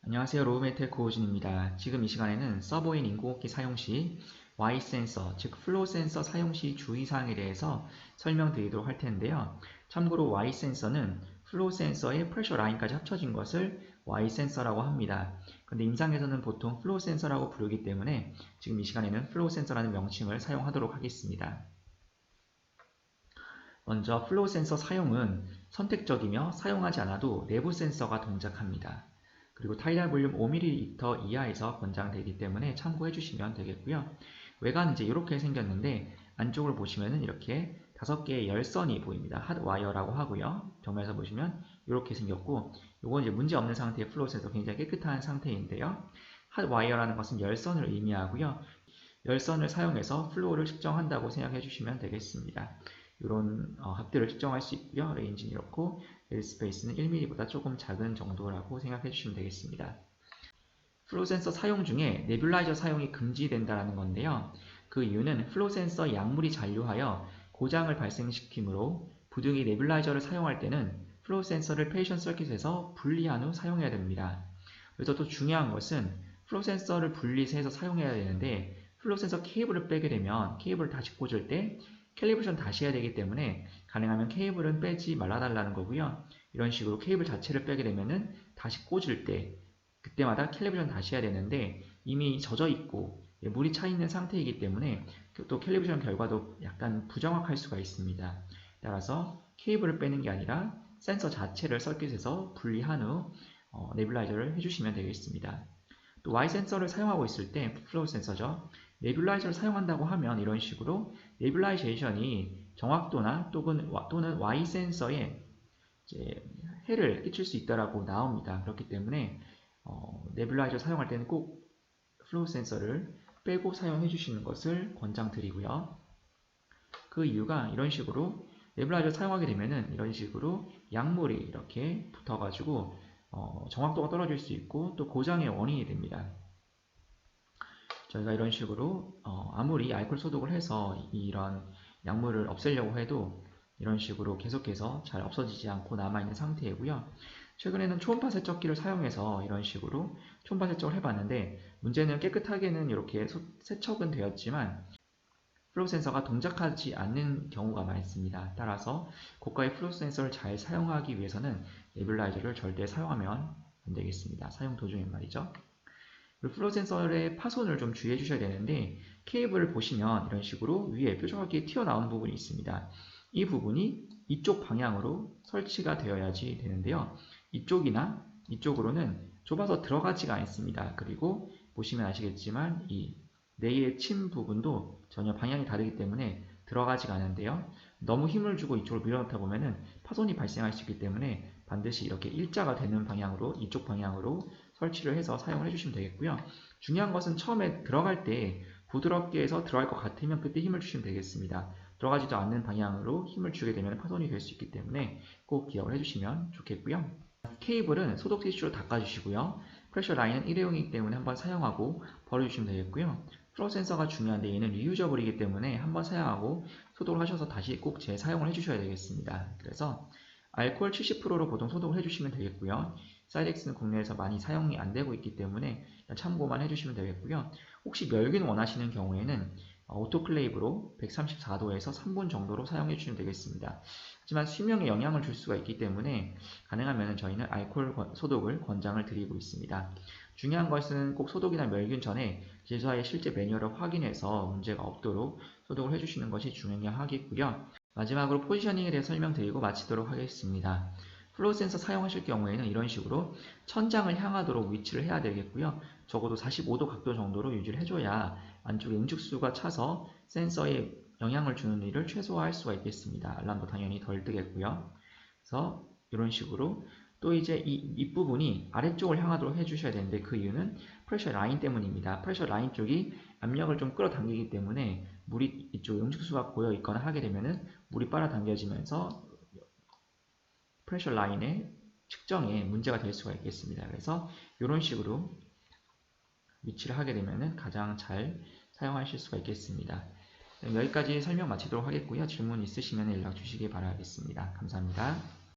안녕하세요. 로우메텔 고우진입니다. 지금 이 시간에는 서버인 인공호흡기 사용 시 Y 센서, 즉 플로우 센서 사용 시 주의사항에 대해서 설명드리도록 할 텐데요. 참고로 Y 센서는 플로우 센서의 프레셔 라인까지 합쳐진 것을 Y 센서라고 합니다. 근데 임상에서는 보통 플로우 센서라고 부르기 때문에 지금 이 시간에는 플로우 센서라는 명칭을 사용하도록 하겠습니다. 먼저 플로우 센서 사용은 선택적이며 사용하지 않아도 내부 센서가 동작합니다. 그리고 타이달 볼륨 5ml 이하에서 권장되기 때문에 참고해 주시면 되겠고요. 외관은 이제 이렇게 생겼는데 안쪽을 보시면은 이렇게 5개의 열선이 보입니다. 핫와이어라고 하고요. 정면에서 보시면 이렇게 생겼고, 이건 이제 문제 없는 상태의 플로우 센서, 굉장히 깨끗한 상태인데요. 핫와이어라는 것은 열선을 의미하고요. 열선을 사용해서 플로우를 측정한다고 생각해 주시면 되겠습니다. 이런 합들을 측정할 수 있고요. 레인지는 이렇고 헬스페이스는 1mm보다 조금 작은 정도라고 생각해 주시면 되겠습니다. 플로우 센서 사용 중에 네뷸라이저 사용이 금지된다는 건데요. 그 이유는 플로우 센서 약물이 잔류하여 고장을 발생시키므로 부등이 네뷸라이저를 사용할 때는 플로우 센서를 페이션 서킷에서 분리한 후 사용해야 됩니다. 그래서 또 중요한 것은 플로우 센서를 분리해서 사용해야 되는데 플로우 센서 케이블을 빼게 되면 케이블을 다시 꽂을 때 캘리브레이션 다시 해야 되기 때문에 가능하면 케이블은 빼지 말아달라는 거고요. 이런 식으로 케이블 자체를 빼게 되면은 다시 꽂을 때 그때마다 캘리브레이션 다시 해야 되는데 이미 젖어 있고 물이 차 있는 상태이기 때문에 또 캘리브레이션 결과도 약간 부정확할 수가 있습니다. 따라서 케이블을 빼는 게 아니라 센서 자체를 서킷에서 분리한 후 네뷸라이저를 해주시면 되겠습니다. 또 Y 센서를 사용하고 있을 때 플로우 센서죠. 네뷸라이저를 사용한다고 하면 이런 식으로 네뷸라이제이션이 정확도나 또는 Y 센서에 이제 해를 끼칠 수 있다라고 나옵니다. 그렇기 때문에 네뷸라이저 사용할 때는 꼭 플로우 센서를 빼고 사용해 주시는 것을 권장드리고요. 그 이유가 이런 식으로 네뷸라이저 사용하게 되면은 이런 식으로 약물이 이렇게 붙어가지고 정확도가 떨어질 수 있고 또 고장의 원인이 됩니다. 저희가 이런 식으로 아무리 알코올 소독을 해서 이런 약물을 없애려고 해도 이런 식으로 계속해서 잘 없어지지 않고 남아있는 상태이고요. 최근에는 초음파 세척기를 사용해서 이런 식으로 초음파 세척을 해봤는데 문제는 깨끗하게는 이렇게 세척은 되었지만 플로우 센서가 동작하지 않는 경우가 많습니다. 따라서 고가의 플로우 센서를 잘 사용하기 위해서는 네뷸라이저를 절대 사용하면 안 되겠습니다. 사용 도중엔 말이죠. 플로우 센서의 파손을 좀 주의해 주셔야 되는데 케이블을 보시면 이런 식으로 위에 뾰족하게 튀어나오는 부분이 있습니다. 이 부분이 이쪽 방향으로 설치가 되어야지 되는데요. 이쪽이나 이쪽으로는 좁아서 들어가지가 않습니다. 그리고 보시면 아시겠지만 이 네일의 침 부분도 전혀 방향이 다르기 때문에 들어가지가 않은데요. 너무 힘을 주고 이쪽으로 밀어넣다 보면은 파손이 발생할 수 있기 때문에 반드시 이렇게 일자가 되는 방향으로 이쪽 방향으로 설치를 해서 사용을 해주시면 되겠고요. 중요한 것은 처음에 들어갈 때 부드럽게 해서 들어갈 것 같으면 그때 힘을 주시면 되겠습니다. 들어가지도 않는 방향으로 힘을 주게 되면 파손이 될 수 있기 때문에 꼭 기억을 해주시면 좋겠고요. 케이블은 소독 티슈로 닦아주시고요. 프레셔 라인은 일회용이기 때문에 한번 사용하고 버려주시면 되겠고요. 플로우 센서가 중요한데 얘는 리유저블이기 때문에 한번 사용하고 소독을 하셔서 다시 꼭 재사용을 해주셔야 되겠습니다. 그래서 알코올 70%로 보통 소독을 해주시면 되겠고요. 사이덱스는 국내에서 많이 사용이 안 되고 있기 때문에 참고만 해주시면 되겠고요. 혹시 멸균 원하시는 경우에는 오토클레이브로 134도에서 3분 정도로 사용해 주시면 되겠습니다. 하지만 수명에 영향을 줄 수가 있기 때문에 가능하면 저희는 알코올 소독을 권장을 드리고 있습니다. 중요한 것은 꼭 소독이나 멸균 전에 제조사의 실제 매뉴얼을 확인해서 문제가 없도록 소독을 해주시는 것이 중요하겠고요. 마지막으로 포지셔닝에 대해 설명드리고 마치도록 하겠습니다. 플로우 센서 사용하실 경우에는 이런 식으로 천장을 향하도록 위치를 해야 되겠고요. 적어도 45도 각도 정도로 유지를 해줘야 안쪽에 응축수가 차서 센서에 영향을 주는 일을 최소화할 수가 있겠습니다. 알람도 당연히 덜 뜨겠고요. 그래서 이런 식으로 또 이제 이 윗부분이 아래쪽을 향하도록 해주셔야 되는데 그 이유는 프레셔 라인 때문입니다. 프레셔 라인 쪽이 압력을 좀 끌어당기기 때문에 물이 이쪽 응축수가 고여 있거나 하게 되면은 물이 빨아당겨지면서 프레셔 라인의 측정에 문제가 될 수가 있겠습니다. 그래서 이런 식으로 위치를 하게 되면은 가장 잘 사용하실 수가 있겠습니다. 여기까지 설명 마치도록 하겠고요. 질문 있으시면 연락 주시기 바라겠습니다. 감사합니다.